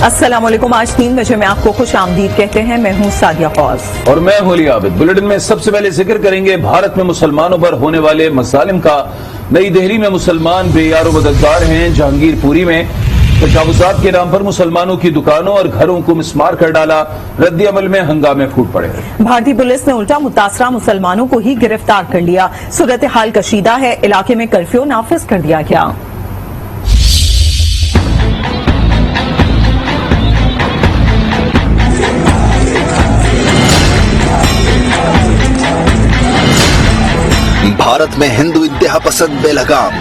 السلام علیکم. آج 3 بجے میں آپ کو خوش آمدید کہتے ہیں. میں ہوں سعدیہ فوز اور میں ہوں علی عابد. بلیٹن میں سب سے پہلے ذکر کریں گے بھارت میں مسلمانوں پر ہونے والے مظالم کا. نئی دہلی میں مسلمان بے یار و مددگار ہیں. جہانگیر پوری میں تجاوزات کے نام پر مسلمانوں کی دکانوں اور گھروں کو مسمار کر ڈالا. رد عمل میں ہنگامے پھوٹ پڑے. بھارتی پولیس نے الٹا متاثرہ مسلمانوں کو ہی گرفتار کر لیا. صورتحال کشیدہ ہے. علاقے میں کرفیو نافذ کر دیا گیا. بھارت میں ہندو انتہا پسند بے لگام.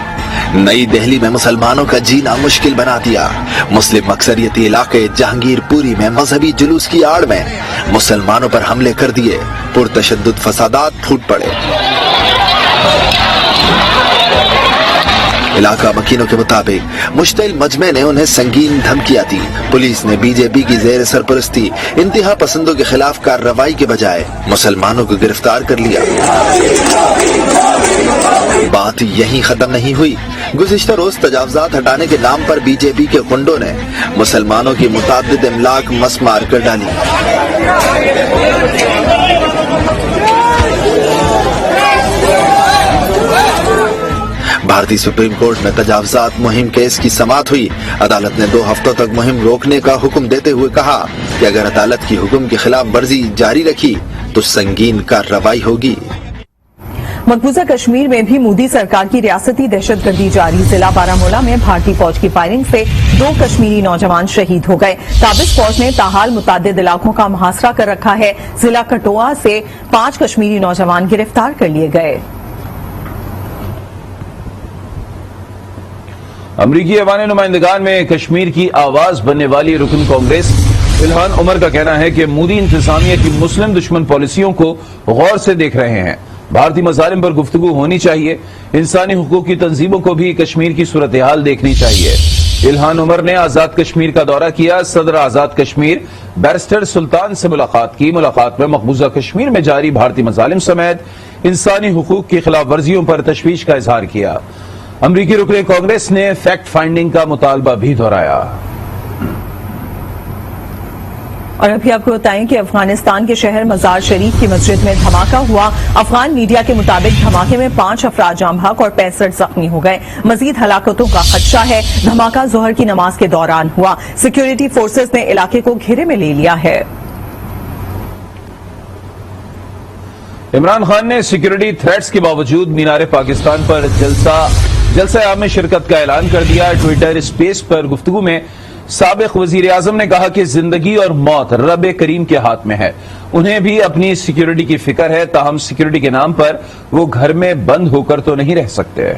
نئی دہلی میں مسلمانوں کا جینا مشکل بنا دیا. مسلم اکثریتی علاقے جہانگیر پوری میں مذہبی جلوس کی آڑ میں مسلمانوں پر حملے کر دیے. پرتشدد فسادات پھوٹ پڑے. علاقہ مکینوں کے مطابق مشتعل مجمع نے انہیں سنگین دھمکیاں دی. پولیس نے بی جے پی کی زیر سرپرستی انتہا پسندوں کے خلاف کارروائی کے بجائے مسلمانوں کو گرفتار کر لیا. بات یہیں ختم نہیں ہوئی. گزشتہ روز تجاوزات ہٹانے کے نام پر بی جے پی کے گنڈوں نے مسلمانوں کی متعدد املاک مسمار کر ڈالی. بھارتی سپریم کورٹ میں تجاوزات مہم کیس کی سماعت ہوئی. عدالت نے 2 ہفتوں تک مہم روکنے کا حکم دیتے ہوئے کہا کہ اگر عدالت کی حکم کی خلاف ورزی جاری رکھی تو سنگین کارروائی ہوگی. مقبوضہ کشمیر میں بھی مودی سرکار کی ریاستی دہشت گردی جاری. ضلع بارامولہ میں بھارتی فوج کی فائرنگ سے 2 کشمیری نوجوان شہید ہو گئے. قابض فوج نے تاحال متعدد علاقوں کا محاصرہ کر رکھا ہے. ضلع کٹھوعہ سے 5 کشمیری نوجوان گرفتار کر لیے گئے. امریکی ایوان نمائندگان میں کشمیر کی آواز بننے والی رکن کانگریس الہان عمر کا کہنا ہے کہ مودی انتظامیہ کی مسلم دشمن پالیسیوں کو غور سے دیکھ رہے ہیں. بھارتی مظالم پر گفتگو ہونی چاہیے. انسانی حقوق کی تنظیموں کو بھی کشمیر کی صورتحال دیکھنی چاہیے. الہان عمر نے آزاد کشمیر کا دورہ کیا. صدر آزاد کشمیر بیرسٹر سلطان سے ملاقات کی. ملاقات میں مقبوضہ کشمیر میں جاری بھارتی مظالم سمیت انسانی حقوق کی خلاف ورزیوں پر تشویش کا اظہار کیا. امریکی رکن کانگریس نے فیکٹ فائنڈنگ کا مطالبہ بھی دہرایا. اور ابھی آپ کو بتائیں کہ افغانستان کے شہر مزار شریف کی مسجد میں دھماکہ ہوا. افغان میڈیا کے مطابق دھماکے میں 5 افراد جاں بحق اور 65 زخمی ہو گئے. مزید ہلاکتوں کا خدشہ ہے. دھماکہ ظہر کی نماز کے دوران ہوا. سیکیورٹی فورسز نے علاقے کو گھیرے میں لے لیا ہے. عمران خان نے سیکیورٹی تھریٹس کے باوجود مینار پاکستان پر جلسہ عام میں شرکت کا اعلان کر دیا. ٹویٹر اسپیس پر گفتگو میں سابق وزیر اعظم نے کہا کہ زندگی اور موت رب کریم کے ہاتھ میں ہے. انہیں بھی اپنی سیکیورٹی کی فکر ہے. تاہم سیکیورٹی کے نام پر وہ گھر میں بند ہو کر تو نہیں رہ سکتے.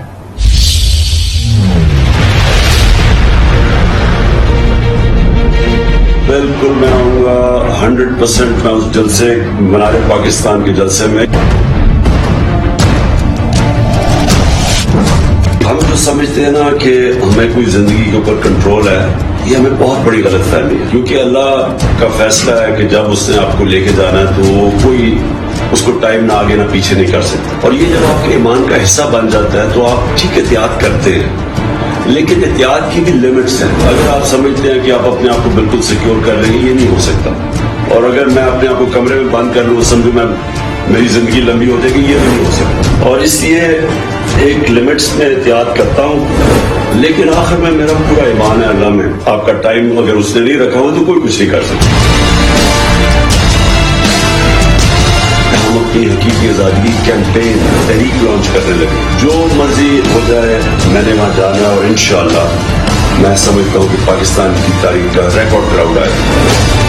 بالکل میں آؤں گا 100% میں اس جلسے مینار پاکستان کے جلسے میں. ہم جو سمجھتے ہیں نا کہ ہمیں کوئی زندگی کے اوپر کنٹرول ہے, یہ ہمیں بہت بڑی غلط فہمی ہے. کیونکہ اللہ کا فیصلہ ہے کہ جب اس نے آپ کو لے کے جانا ہے تو کوئی اس کو ٹائم نہ آگے نہ پیچھے نہیں کر سکتا. اور یہ جب آپ کے ایمان کا حصہ بن جاتا ہے تو آپ ٹھیک احتیاط کرتے ہیں, لیکن احتیاط کی بھی لمٹس ہیں. اگر آپ سمجھتے ہیں کہ آپ اپنے آپ کو بالکل سیکیور کر رہے ہیں, یہ نہیں ہو سکتا. اور اگر میں اپنے آپ کو کمرے میں بند کر لوں, سمجھو میں میری زندگی لمبی ہو جائے گی, یہ نہیں ہو سکتا. اور اس لیے ایک لمٹس میں احتیاط کرتا ہوں, لیکن آخر میں میرا پورا ایمان ہے اللہ میں. آپ کا ٹائم اگر اس نے نہیں رکھا ہو تو کوئی کچھ نہیں کر سکتا. ہم اپنی حقیقی آزادی کیمپین تحریک لانچ کرنے لگے. جو مرضی ہو جائے میں نے وہاں جانا, اور انشاءاللہ میں سمجھتا ہوں کہ پاکستان کی تاریخ کا ریکارڈ کراؤڈ آئے.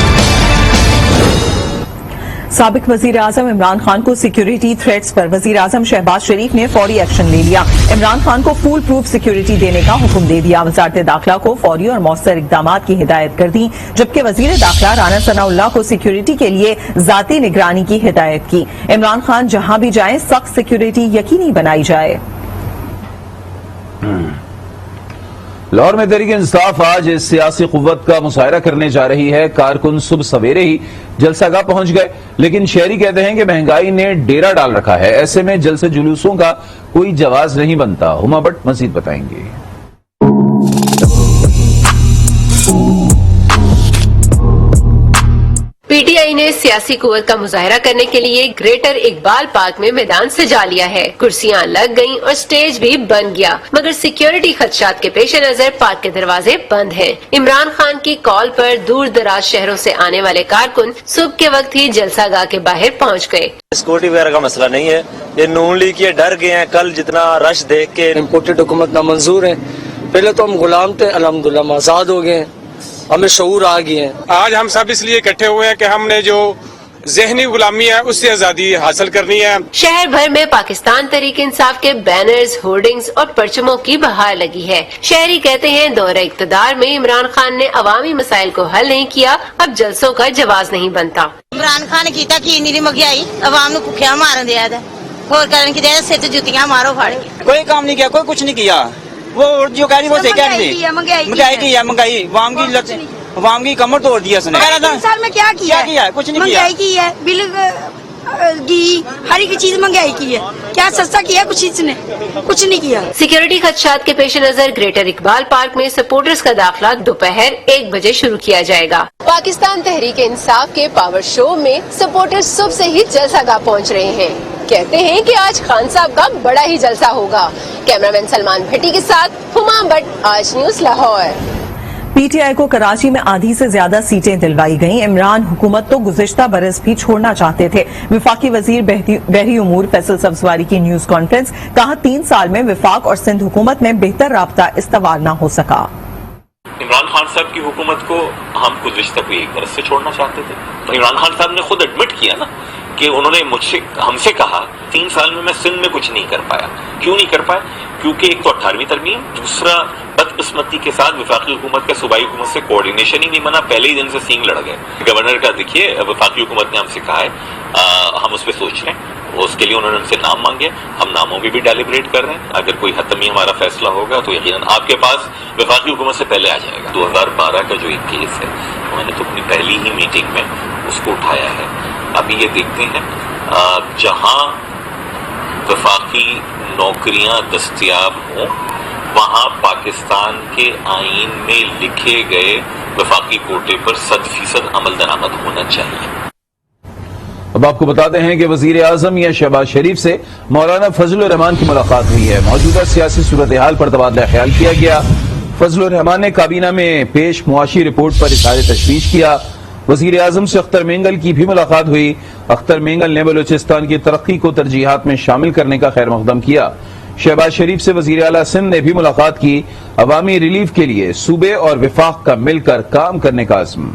سابق وزیر اعظم عمران خان کو سیکیورٹی تھریٹس پر وزیر اعظم شہباز شریف نے فوری ایکشن لے لیا. عمران خان کو فول پروف سیکیورٹی دینے کا حکم دے دیا. وزارت داخلہ کو فوری اور مؤثر اقدامات کی ہدایت کر دی, جبکہ وزیر داخلہ رانا ثناء اللہ کو سیکیورٹی کے لیے ذاتی نگرانی کی ہدایت کی. عمران خان جہاں بھی جائیں سخت سیکیورٹی یقینی بنائی جائے. لاہور میں تحریک انصاف آج سیاسی قوت کا مظاہرہ کرنے جا رہی ہے. کارکن صبح سویرے ہی جلسہ گاہ پہنچ گئے, لیکن شہری کہتے ہیں کہ مہنگائی نے ڈیرا ڈال رکھا ہے. ایسے میں جلسے جلوسوں کا کوئی جواز نہیں بنتا. ہما بٹ مزید بتائیں گے. सियासी कुव्वत का मुजाहरा करने के लिए ग्रेटर इकबाल पार्क में मैदान सजा लिया है। कुर्सियां लग गईं और स्टेज भी बन गया, मगर सिक्योरिटी खदशात के पेश नजर पार्क के दरवाजे बंद हैं। इमरान खान की कॉल पर दूर दराज शहरों से आने वाले कारकुन सुबह के वक्त ही जलसागाह के बाहर पहुंच गए। सिक्योरिटी वगैरह का मसला नहीं है, ये नून लीग के डर गए हैं। कल जितना रश देख के इम्पोर्टेड हुकूमत नामंजूर है। पहले तो हम गुलाम थे, अल्हम्दुलिल्लाह आजाद हो गए, हमें शऊर आ गए हैं। आज हम सब इसलिए इकट्ठे हुए हैं कि हमने जो ज़हनी गुलामी है उससे आजादी हासिल करनी है। शहर भर में पाकिस्तान तहरीक इंसाफ के बैनर्स, होर्डिंग्स और परचमों की बहार लगी है। शहरी कहते हैं दौरे इक़्तिदार में इमरान खान ने अवामी मसाइल को हल नहीं किया, अब जलसों का जवाब नहीं बनता। इमरान खान कीता की नीरी महंगाई अवाम को भुखिया मारन दिया था, होर करन की दिया सिर जुतियां मारो फाड़ के। कोई काम नहीं किया, कोई कुछ नहीं किया। वो जो कह रही वो क्या रही महंगाई की है, महंगाई वाम की कमर तोड़ दिया उसने। साल में क्या किया? कुछ नहीं किया। महंगाई की है, बिल घी हर एक चीज महंगाई की है, क्या सस्ता किया? कुछ इसने कुछ नहीं किया। सिक्योरिटी खदशात के पेश नजर ग्रेटर इकबाल पार्क में सपोर्टर्स का दाखिला दोपहर 1 बजे शुरू किया जाएगा। पाकिस्तान तहरीक इंसाफ के पावर शो में सपोर्टर्स सुबह से ही जलसागाह पहुँच रहे हैं। कहते हैं कि आज खान साहब का बड़ा ही जलसा होगा। कैमरामैन सलमान भट्टी के साथ हुमा भट्ट, आज न्यूज लाहौर। पीटीआई को कराची में आधी से ज्यादा सीटें दिलवाई गईं। इमरान हुकूमत तो गुज़िश्ता बरस भी छोड़ना चाहते थे। विफाकी वजीर बहरी उमूर फैसल सब्जवारी की न्यूज कॉन्फ्रेंस, कहा 3 साल में विफाक और सिंध हुकूमत में बेहतर राब्ता इस्तवार न हो सका। इमरान खान साहब की हुकूमत को हम गुज़िश्ता को एक बरस से छोड़ना चाहते थे। तो इमरान खान साहब ने खुद एडमिट किया ना कि उन्होंने हमसे कहा 3 साल में मैं सिंध में कुछ नहीं कर पाया। क्यों नहीं कर पाया? क्योंकि एक तो 18वीं तरमीम, दूसरा बदकिस्मती के साथ वफाकी हुकूमत का सूबाई हुकूमत से कोऑर्डिनेशन ही नहीं बना। पहले ही दिन से सींग लड़ गए। गवर्नर का देखिए, वफाकी हुकूमत ने हमसे कहा है हम उस पर सोच रहे हैं, उसके लिए उन्होंने हमसे नाम मांगे। हम नामों में भी डेलिब्रेट कर रहे हैं। अगर कोई हतमी हमारा फैसला होगा तो यकीनन आपके पास वफाकी हुकूमत से पहले आ जाएगा। 2012 का जो एक केस है, उन्होंने तो अपनी पहली ही मीटिंग में उसको उठाया है। अभी ये देखते हैं जहां वफाकी नौकरियां दस्तयाब हों, वहां पाकिस्तान के आईन में लिखे गए वफाकी कोटे पर 100% अमल दरामद होना चाहिए। अब आपको बताते हैं कि वजीर आजम या शहबाज शरीफ से मौलाना फजलुर रहमान की मुलाकात हुई है। मौजूदा सियासी सूरत हाल पर तबादला ख्याल किया गया। फजलुर रहमान ने काबीना में पेश मुआशी रिपोर्ट पर इज़हार तशवीश किया। वजीर आजम से अख्तर मेंगल की भी मुलाकात हुई। अख्तर मेंगल ने बलूचिस्तान की तरक्की को तरजीहात में शामिल करने का खैर मकदम किया। शहबाज शरीफ से वजीर आला सिंध ने भी मुलाकात की। अवामी रिलीफ के लिए सूबे और विफाक का मिलकर काम करने का अज़्म।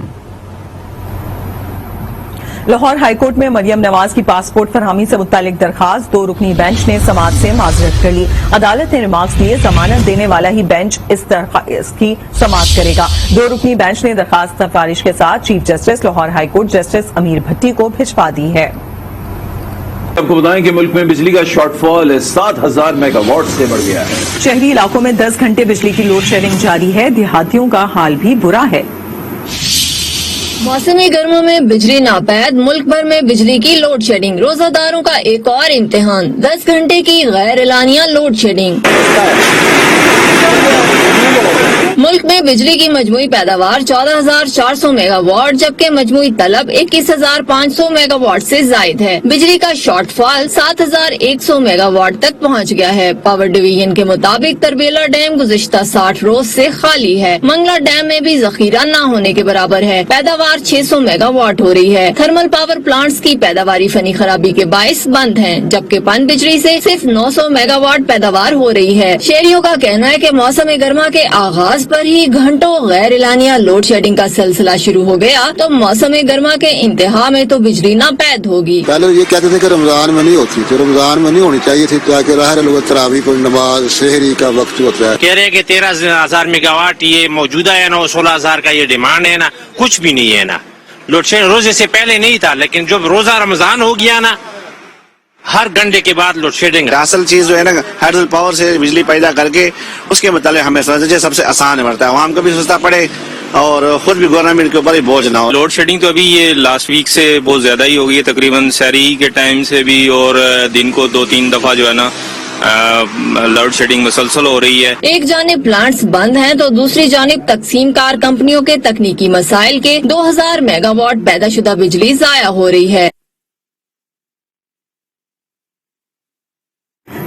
लाहौर हाईकोर्ट में मरियम नवाज की पासपोर्ट फरहमी से मुतालिक दरखास्त 2 रुकनी बेंच ने समाअत से माजरत कर ली। अदालत ने रिमार्क्स दिए, जमानत देने वाला ही बेंच इस दरखास्त की समाअत करेगा। 2 रुकनी बेंच ने दरखास्त सिफारिश के साथ chief justice Lahore high court justice अमीर भट्टी को भिजवा दी है। आपको बताएं कि मुल्क में बिजली का शॉर्टफॉल 7000 मेगावाट से बढ़ गया है। शहरी इलाकों में 10 घंटे बिजली की लोड शेडिंग जारी है। देहातियों का हाल भी बुरा है। मौसमी गर्मियों में बिजली नापैद, मुल्क भर में बिजली की लोड शेडिंग। रोजादारों का एक और इम्तिहान, 10 घंटे की गैर एलानिया लोड शेडिंग। मुल्क में बिजली की मजमूई पैदावार 14,400 मेगावाट, जबकि मजमूई तलब 21,500 मेगावाट से जायद है। बिजली का शॉर्टफॉल 7,100 मेगावाट तक पहुंच गया है। पावर डिवीजन के मुताबिक तरबेला डैम गुज़िश्ता 60 रोज से खाली है। मंगला डैम में भी जखीरा न होने के बराबर है। पैदावार 600 मेगावाट हो रही है। थर्मल पावर प्लांट्स की पैदावारी फनी खराबी के बायस बंद है, जबकि पन बिजली से सिर्फ 900 मेगावाट पैदावार हो रही है। शहरियों का कहना है कि मौसम गर्मा के आगाज पर ही घंटों गैर एलानिया लोड शेडिंग का सिलसिला शुरू हो गया, तो मौसम गर्मा के इंतहा में तो बिजली नापैद होगी। पहले ये कहते थे कि रमजान में नहीं होती, तो रमजान में नहीं होनी चाहिए थी, ताकि राहर लोग तरावी को नमाज शहरी का वक्त होता है। कह रहे हैं कि 13,000 मेगावाट ये मौजूदा है ना, 16,000 का ये डिमांड है ना, कुछ भी नहीं है ना। लोड शेडिंग रोजे से पहले नहीं था, लेकिन जब रोजा रमजान हो गया ना, हर घंटे के बाद लोड शेडिंग। असल चीज जो है ना, हाइड्रो पावर से बिजली पैदा करके उसके मतलब हमें समझे सबसे आसान पड़ता है, आवाम को भी सस्ता पड़े और खुद भी गवर्नमेंट के ऊपर ही बोझ ना हो। लोड शेडिंग तो अभी ये लास्ट वीक से बहुत ज्यादा ही हो गई है, तकरीबन सहरी के टाइम से भी, और दिन को 2-3 दफा जो है ना लोड शेडिंग मुसलसल हो रही है। एक जानिब प्लांट्स बंद हैं तो दूसरी जानिब तकसीम कार कंपनियों के तकनीकी मसाइल के 2000 मेगावाट पैदाशुदा बिजली जाया हो रही है।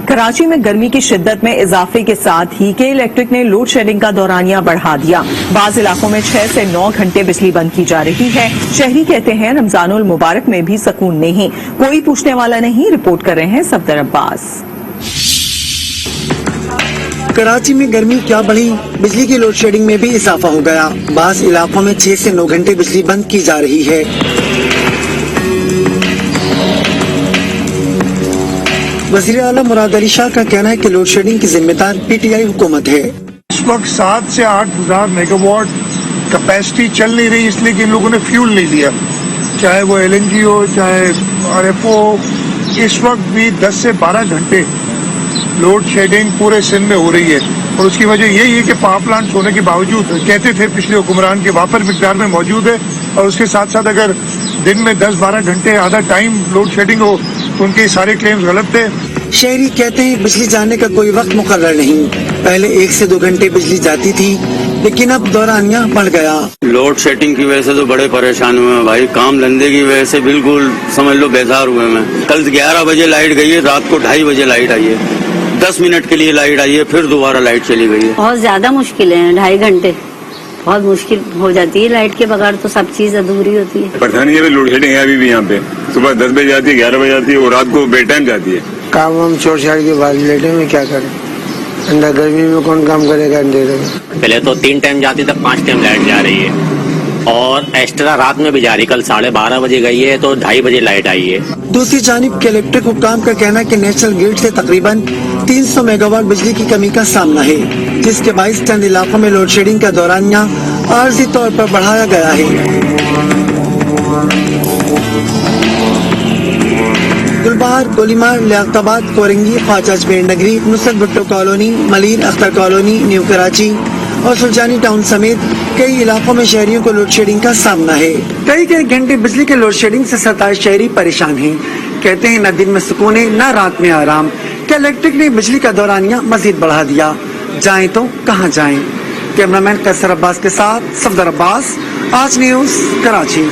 कराची में गर्मी की शिद्दत में इजाफे के साथ ही के इलेक्ट्रिक ने लोड शेडिंग का दौरानिया बढ़ा दिया। बाज इलाकों में 6 से 9 घंटे बिजली बंद की जा रही है। शहरी कहते हैं रमजानुल मुबारक में भी सुकून नहीं, कोई पूछने वाला नहीं। रिपोर्ट कर रहे हैं सफदर अब्बास। कराची में गर्मी क्या बढ़ी, बिजली की लोड शेडिंग में भी इजाफा हो गया। बाज इलाकों में 6 से 9 घंटे बिजली बंद की जा रही है। वज़ीर आला मुराद अली शाह का कहना है कि लोड शेडिंग की जिम्मेदार पीटीआई हुकूमत है। इस वक्त 7 से 8 हजार मेगावाट कैपेसिटी चल नहीं रही, इसलिए कि इन लोगों ने फ्यूल नहीं लिया, चाहे वो LNG हो चाहे RFO हो। इस वक्त भी 10 से 12 घंटे लोड शेडिंग पूरे सिंध में हो रही है और उसकी वजह यही है कि पावर प्लांट होने के बावजूद कहते थे पिछले हुक्मरान के वापर मिकदार में मौजूद है और उसके साथ साथ अगर दिन में 10-12 घंटे आधा टाइम लोड शेडिंग हो तो उनके सारे क्लेम्स गलत थे। शहरी कहते हैं बिजली जाने का कोई वक्त मुकर्रर नहीं, पहले 1 से 2 घंटे बिजली जाती थी लेकिन अब दौरानिया बढ़ गया। लोड शेडिंग की वजह से तो बड़े परेशान हुए हैं भाई, काम धंधे की वजह से बिल्कुल समझ लो बेजार हुए हैं। कल 11 बजे लाइट गई है, रात को 2:30 बजे लाइट आई है, 10 मिनट के लिए लाइट आई है, फिर दोबारा लाइट चली गई है। बहुत ज्यादा मुश्किल है, 2.5 घंटे बहुत मुश्किल हो जाती है। लाइट के बगैर तो सब चीज अधूरी होती है। परेशानी है लोड शेडिंग है अभी भी यहाँ पे, सुबह 10 बजे जाती है, 11 बजे जाती है और रात को बे टाइम जाती है। काम हम छोड़ छाड़ के बाद लेटे में क्या करें, अंदर गर्मी में कौन काम करेगा अंधेरे में। पहले तो 3 टाइम जाती, तब 5 टाइम लाइट जा रही है और एक्स्ट्रा रात में भी जा रही। कल 12:30 बजे गई है तो 2:30 बजे लाइट आई है। दूसरी जानिब के इलेक्ट्रिक हुक्काम का कहना है कि नेशनल ग्रिड से तकरीबन 300 मेगावाट बिजली की कमी का सामना है, जिसके बाईस चंद इलाकों में लोड शेडिंग का दौरानिया आर्जी तौर पर बढ़ाया गया है। गुलबहार, गोलीमार, लियाकताबाद, कोरंगी, ख्वाजा अजमेर नगरी, Nusrat Bhutto colony, Malir Akhtar colony, new Karachi और सुल्तानी टाउन समेत कई इलाकों में शहरियों को लोड शेडिंग का सामना है। कई घंटे बिजली के लोड शेडिंग से 27 शहरी परेशान हैं। कहते हैं न दिन में सुकून है न रात में आराम। क्या इलेक्ट्रिक ने बिजली का दौरानिया मजीद बढ़ा दिया, जाएं तो कहां जाएं। कैमरामैन कैसर अब्बास के साथ सफदर अब्बास, आज न्यूज, कराची।